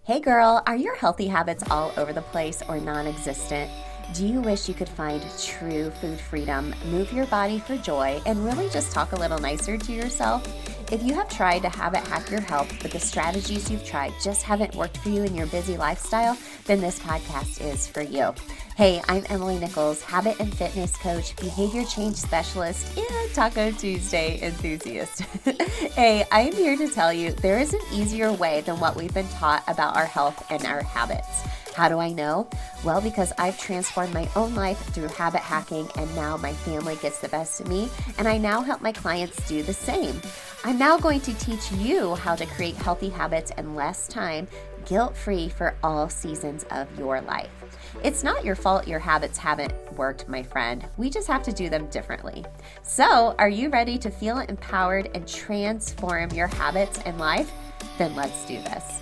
Hey girl, are your healthy habits all over the place or non-existent? Do you wish you could find true food freedom, move your body for joy, and really just talk a little nicer to yourself? If you have tried to habit hack your health, but the strategies you've tried just haven't worked for you in your busy lifestyle, then this podcast is for you. Hey, I'm Emily Nichols, habit and fitness coach, behavior change specialist, and Taco Tuesday enthusiast. Hey, I am here to tell you there is an easier way than what we've been taught about our health and our habits. How do I know? Well, because I've transformed my own life through habit hacking, and now my family gets the best of me, and I now help my clients do the same. I'm now going to teach you how to create healthy habits in less time, guilt-free for all seasons of your life. It's not your fault your habits haven't worked, my friend. We just have to do them differently. So, are you ready to feel empowered and transform your habits and life? Then let's do this.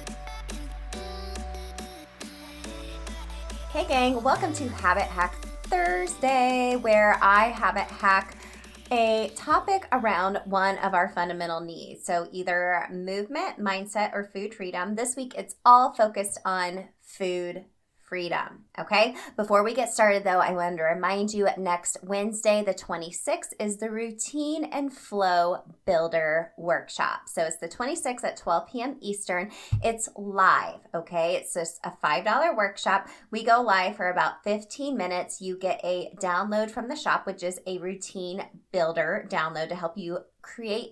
Hey gang, welcome to Habit Hack Thursday, where I habit hack a topic around one of our fundamental needs. So either movement, mindset, or food freedom. This week, it's all focused on food freedom, okay? Before we get started though, I wanted to remind you next Wednesday, the 26th, is the Routine and Flow Builder Workshop. So it's the 26th at 12 p.m. Eastern. It's live, okay? It's just a $5 workshop. We go live for about 15 minutes. You get a download from the shop, which is a routine builder download to help you create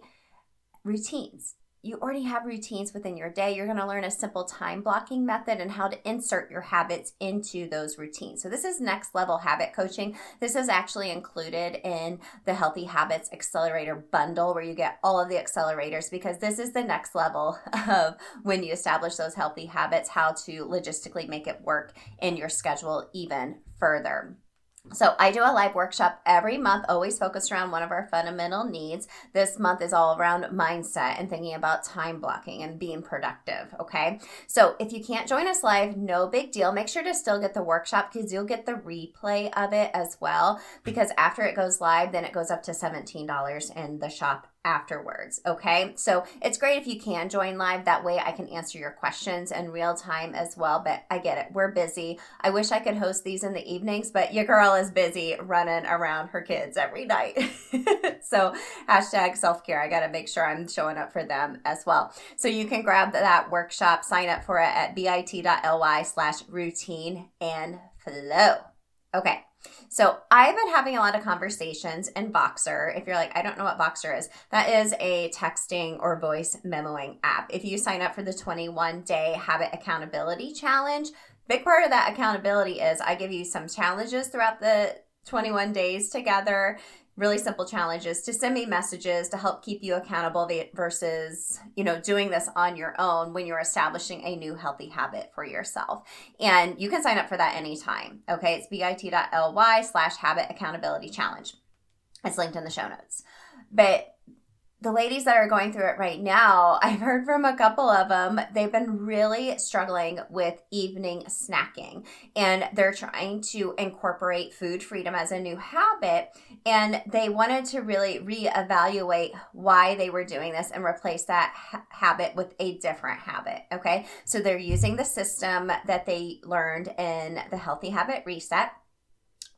routines. You already have routines within your day. You're going to learn a simple time blocking method and how to insert your habits into those routines. So this is next level habit coaching. This is actually included in the Healthy Habits Accelerator bundle, where you get all of the accelerators, because this is the next level of when you establish those healthy habits, how to logistically make it work in your schedule even further. So I do a live workshop every month, always focused around one of our fundamental needs. This month is all around mindset and thinking about time blocking and being productive, okay? So if you can't join us live, no big deal. Make sure to still get the workshop, because you'll get the replay of it as well, because after it goes live, then it goes up to $17 in the shop afterwards, okay? So it's great if you can join live. That way I can answer your questions in real time as well, but I get it. We're busy. I wish I could host these in the evenings, but your girl is busy running around her kids every night. So hashtag self-care. I got to make sure I'm showing up for them as well. So you can grab that workshop, sign up for it at bit.ly/routine and flow. Okay. So I've been having a lot of conversations in Voxer. If you're like, I don't know what Voxer is, that is a texting or voice memoing app. If you sign up for the 21-day habit accountability challenge, big part of that accountability is I give you some challenges throughout the 21 days together. Really simple challenges to send me messages to help keep you accountable versus, doing this on your own when you're establishing a new healthy habit for yourself. And you can sign up for that anytime. Okay. It's bit.ly/habit accountability challenge. It's linked in the show notes. But the ladies that are going through it right now, I've heard from a couple of them, they've been really struggling with evening snacking, and they're trying to incorporate food freedom as a new habit, and they wanted to really reevaluate why they were doing this and replace that habit with a different habit, okay? So they're using the system that they learned in the Healthy Habit Reset.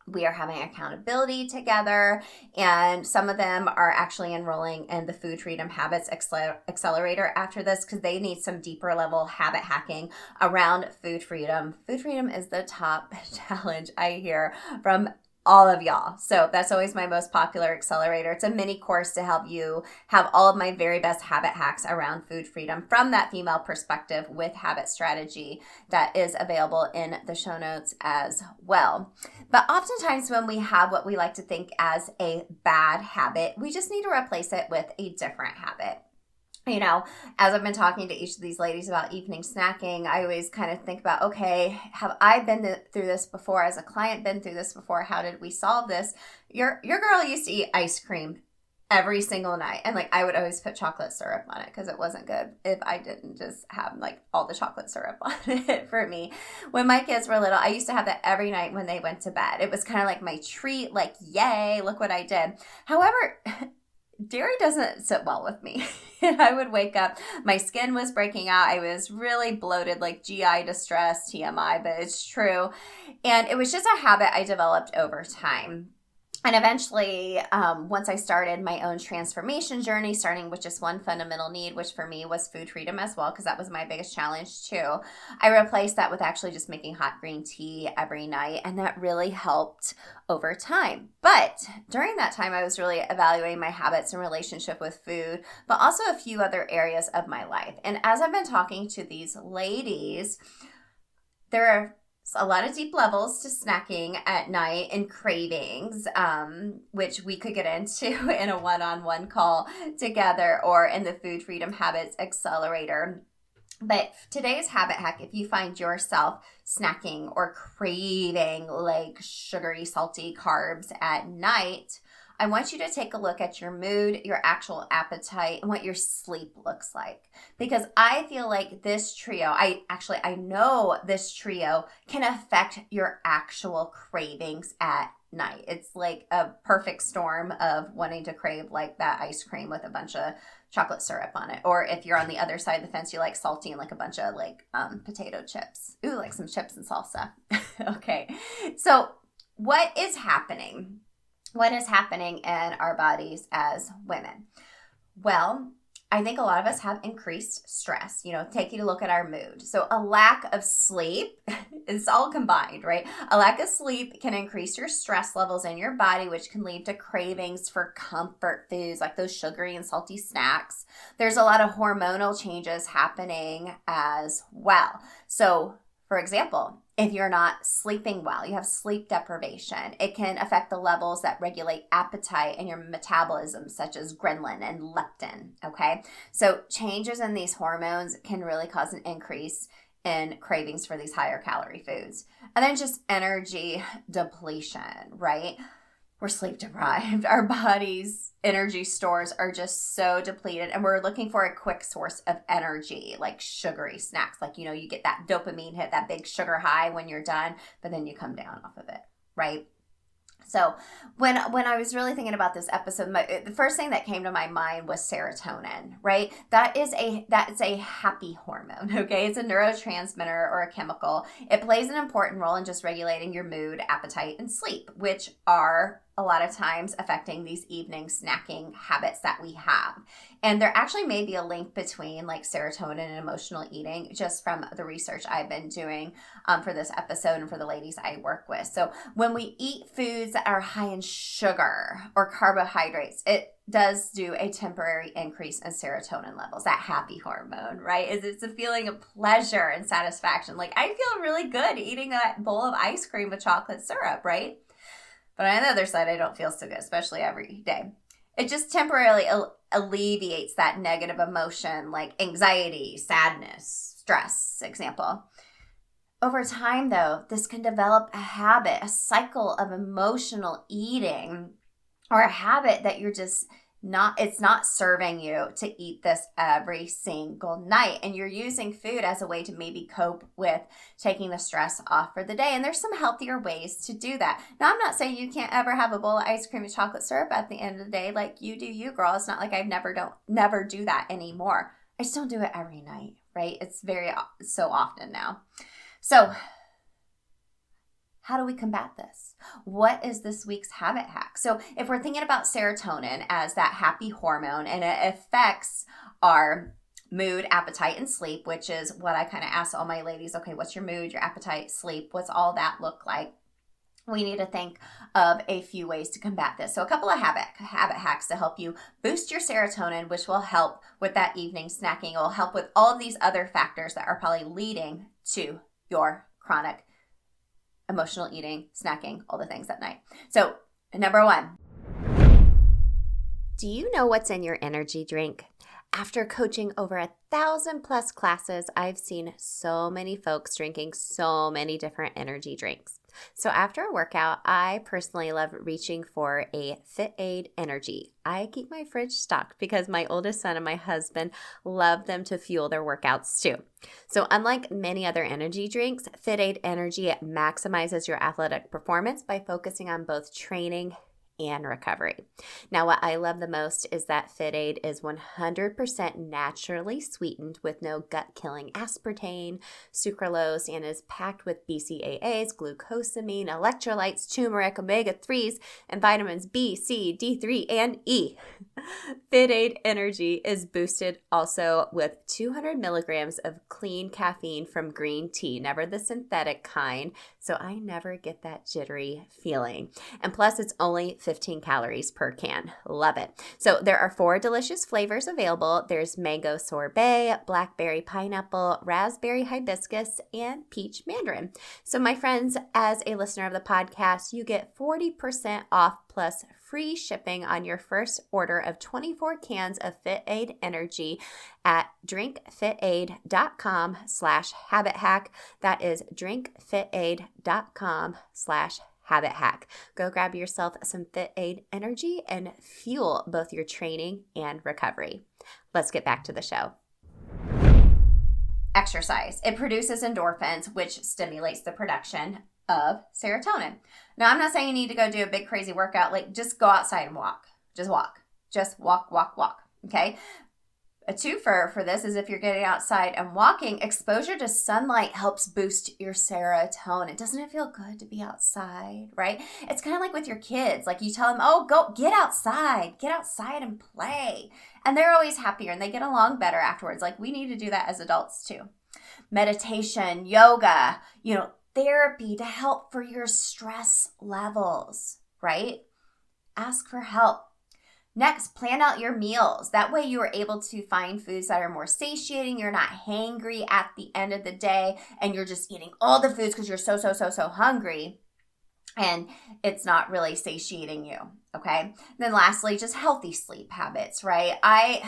We are having accountability together, and some of them are actually enrolling in the Food Freedom Habits Accelerator after this, because they need some deeper level habit hacking around food freedom. Food freedom is the top challenge I hear from all of y'all. So that's always my most popular accelerator. It's a mini course to help you have all of my very best habit hacks around food freedom from that female perspective with habit strategy that is available in the show notes as well. But oftentimes when we have what we like to think as a bad habit, we just need to replace it with a different habit. As I've been talking to each of these ladies about evening snacking, I always kind of think about, okay, have I been through this before? Has a client been through this before? How did we solve this? Your girl used to eat ice cream every single night. And I would always put chocolate syrup on it because it wasn't good if I didn't just have all the chocolate syrup on it for me. When my kids were little, I used to have that every night when they went to bed. It was kind of like my treat, yay, look what I did. However, dairy doesn't sit well with me. And I would wake up, my skin was breaking out. I was really bloated, like GI distress, TMI, but it's true. And it was just a habit I developed over time. And eventually, once I started my own transformation journey, starting with just one fundamental need, which for me was food freedom as well, because that was my biggest challenge too, I replaced that with actually just making hot green tea every night. And that really helped over time. But during that time, I was really evaluating my habits and relationship with food, but also a few other areas of my life. And as I've been talking to these ladies, there are a lot of deep levels to snacking at night and cravings, which we could get into in a one-on-one call together or in the Food Freedom Habits Accelerator. But today's habit hack, if you find yourself snacking or craving like sugary, salty carbs at night, I want you to take a look at your mood, your actual appetite, and what your sleep looks like. Because I feel like this trio, I know this trio can affect your actual cravings at night. It's like a perfect storm of wanting to crave like that ice cream with a bunch of chocolate syrup on it. Or if you're on the other side of the fence, you like salty and like a bunch of like potato chips. Ooh, like some chips and salsa. Okay. So what is happening? What is happening in our bodies as women? Well, I think a lot of us have increased stress. Take you to look at our mood. So a lack of sleep, it's all combined, right? A lack of sleep can increase your stress levels in your body, which can lead to cravings for comfort foods like those sugary and salty snacks. There's a lot of hormonal changes happening as well. So, for example, if you're not sleeping well, you have sleep deprivation, it can affect the levels that regulate appetite and your metabolism, such as ghrelin and leptin, okay? So changes in these hormones can really cause an increase in cravings for these higher calorie foods. And then just energy depletion, right? We're sleep deprived. Our body's energy stores are just so depleted, and we're looking for a quick source of energy, like sugary snacks. Like, you get that dopamine hit, that big sugar high when you're done, but then you come down off of it, right? So when I was really thinking about this episode, the first thing that came to my mind was serotonin, right? That's a happy hormone, okay? It's a neurotransmitter or a chemical. It plays an important role in just regulating your mood, appetite, and sleep, which are a lot of times affecting these evening snacking habits that we have. And there actually may be a link between like serotonin and emotional eating, just from the research I've been doing for this episode and for the ladies I work with. So when we eat foods that are high in sugar or carbohydrates, it does do a temporary increase in serotonin levels, that happy hormone, right? It's a feeling of pleasure and satisfaction. Like, I feel really good eating that bowl of ice cream with chocolate syrup, right? But on the other side, I don't feel so good, especially every day. It just temporarily alleviates that negative emotion like anxiety, sadness, stress, example. Over time, though, this can develop a habit, a cycle of emotional eating, or a habit that it's not serving you to eat this every single night. And you're using food as a way to maybe cope with taking the stress off for the day. And there's some healthier ways to do that. Now, I'm not saying you can't ever have a bowl of ice cream with chocolate syrup at the end of the day. Like, you do you, girl. It's not like I never do that anymore. I still do it every night, right? It's so often now. So how do we combat this? What is this week's habit hack? So if we're thinking about serotonin as that happy hormone and it affects our mood, appetite, and sleep, which is what I kind of ask all my ladies, okay, what's your mood, your appetite, sleep? What's all that look like? We need to think of a few ways to combat this. So a couple of habit hacks to help you boost your serotonin, which will help with that evening snacking. It will help with all of these other factors that are probably leading to your chronic emotional eating, snacking, all the things at night. So, number 1. Do you know what's in your energy drink? After coaching over 1,000+ classes, I've seen so many folks drinking so many different energy drinks. So after a workout, I personally love reaching for a Fit Aid Energy. I keep my fridge stocked because my oldest son and my husband love them to fuel their workouts too. So unlike many other energy drinks, Fit Aid Energy maximizes your athletic performance by focusing on both training and recovery. Now, what I love the most is that FitAid is 100% naturally sweetened with no gut-killing aspartame, sucralose, and is packed with BCAAs, glucosamine, electrolytes, turmeric, omega-3s, and vitamins B, C, D3, and E. FitAid Energy is boosted also with 200 milligrams of clean caffeine from green tea, never the synthetic kind, so I never get that jittery feeling. And plus, it's only 15 calories per can. Love it. So there are 4 delicious flavors available. There's mango sorbet, blackberry pineapple, raspberry hibiscus, and peach mandarin. So my friends, as a listener of the podcast, you get 40% off plus free shipping on your first order of 24 cans of FitAid Energy at drinkfitaid.com/habithack. That is drinkfitaid.com/habithack. Go grab yourself some FitAid Energy and fuel both your training and recovery. Let's get back to the show. Exercise. It produces endorphins, which stimulates the production of serotonin. Now, I'm not saying you need to go do a big crazy workout. Like, just go outside and walk. Just walk. Just walk. Okay? A twofer for this is if you're getting outside and walking, exposure to sunlight helps boost your serotonin. Doesn't it feel good to be outside, right? It's kind of like with your kids. Like, you tell them, oh, go get outside and play. And they're always happier and they get along better afterwards. Like, we need to do that as adults too. Meditation, yoga, therapy to help for your stress levels, right? Ask for help. Next, plan out your meals. That way you are able to find foods that are more satiating. You're not hangry at the end of the day and you're just eating all the foods because you're so hungry and it's not really satiating you, okay? And then lastly, just healthy sleep habits, right?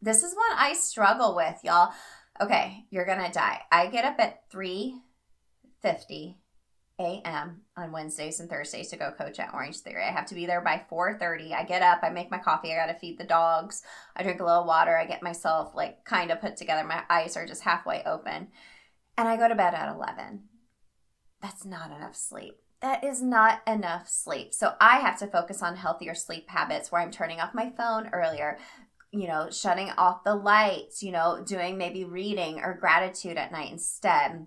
This is what I struggle with, y'all. Okay, you're gonna die. I get up at 3:50 a.m. on Wednesdays and Thursdays to go coach at Orange Theory. I have to be there by 4:30. I get up, I make my coffee, I got to feed the dogs, I drink a little water, I get myself kind of put together. My eyes are just halfway open. And I go to bed at 11. That's not enough sleep. That is not enough sleep. So I have to focus on healthier sleep habits where I'm turning off my phone earlier, shutting off the lights, doing maybe reading or gratitude at night instead.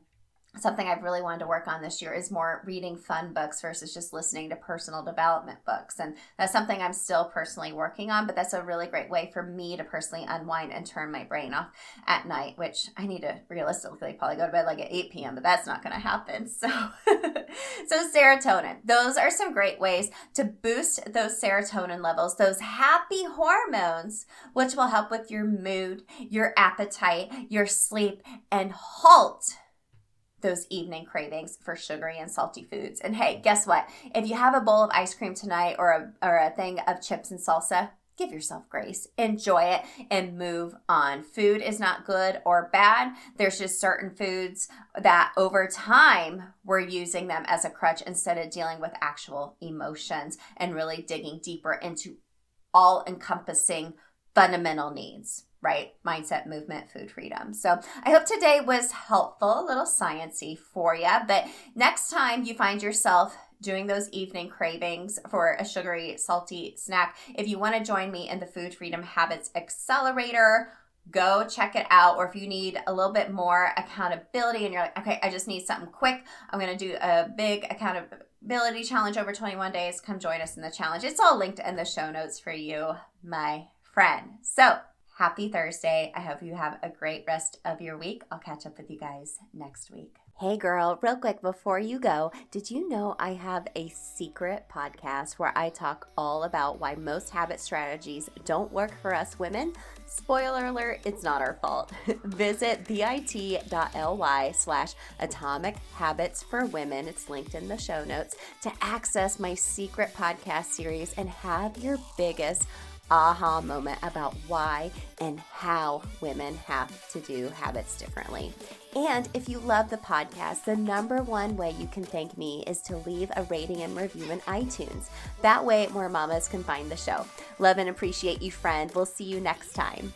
Something I've really wanted to work on this year is more reading fun books versus just listening to personal development books. And that's something I'm still personally working on, but that's a really great way for me to personally unwind and turn my brain off at night, which I need to realistically probably go to bed at 8 p.m., but that's not going to happen. So serotonin, those are some great ways to boost those serotonin levels, those happy hormones, which will help with your mood, your appetite, your sleep, and halt those evening cravings for sugary and salty foods. And hey, guess what? If you have a bowl of ice cream tonight or a thing of chips and salsa, give yourself grace, enjoy it, and move on. Food is not good or bad. There's just certain foods that over time we're using them as a crutch instead of dealing with actual emotions and really digging deeper into all-encompassing fundamental needs. Right? Mindset, movement, food freedom. So I hope today was helpful, a little sciencey for you. But next time you find yourself doing those evening cravings for a sugary, salty snack, if you want to join me in the Food Freedom Habits Accelerator, go check it out. Or if you need a little bit more accountability and you're like, okay, I just need something quick, I'm going to do a big accountability challenge over 21 days. Come join us in the challenge. It's all linked in the show notes for you, my friend. So happy Thursday. I hope you have a great rest of your week. I'll catch up with you guys next week. Hey girl, real quick before you go, did you know I have a secret podcast where I talk all about why most habit strategies don't work for us women? Spoiler alert, it's not our fault. Visit bit.ly/atomic habits for women. It's linked in the show notes to access my secret podcast series and have your biggest aha moment about why and how women have to do habits differently. And if you love the podcast, the number one way you can thank me is to leave a rating and review in iTunes. That way more mamas can find the show. Love and appreciate you, friend. We'll see you next time.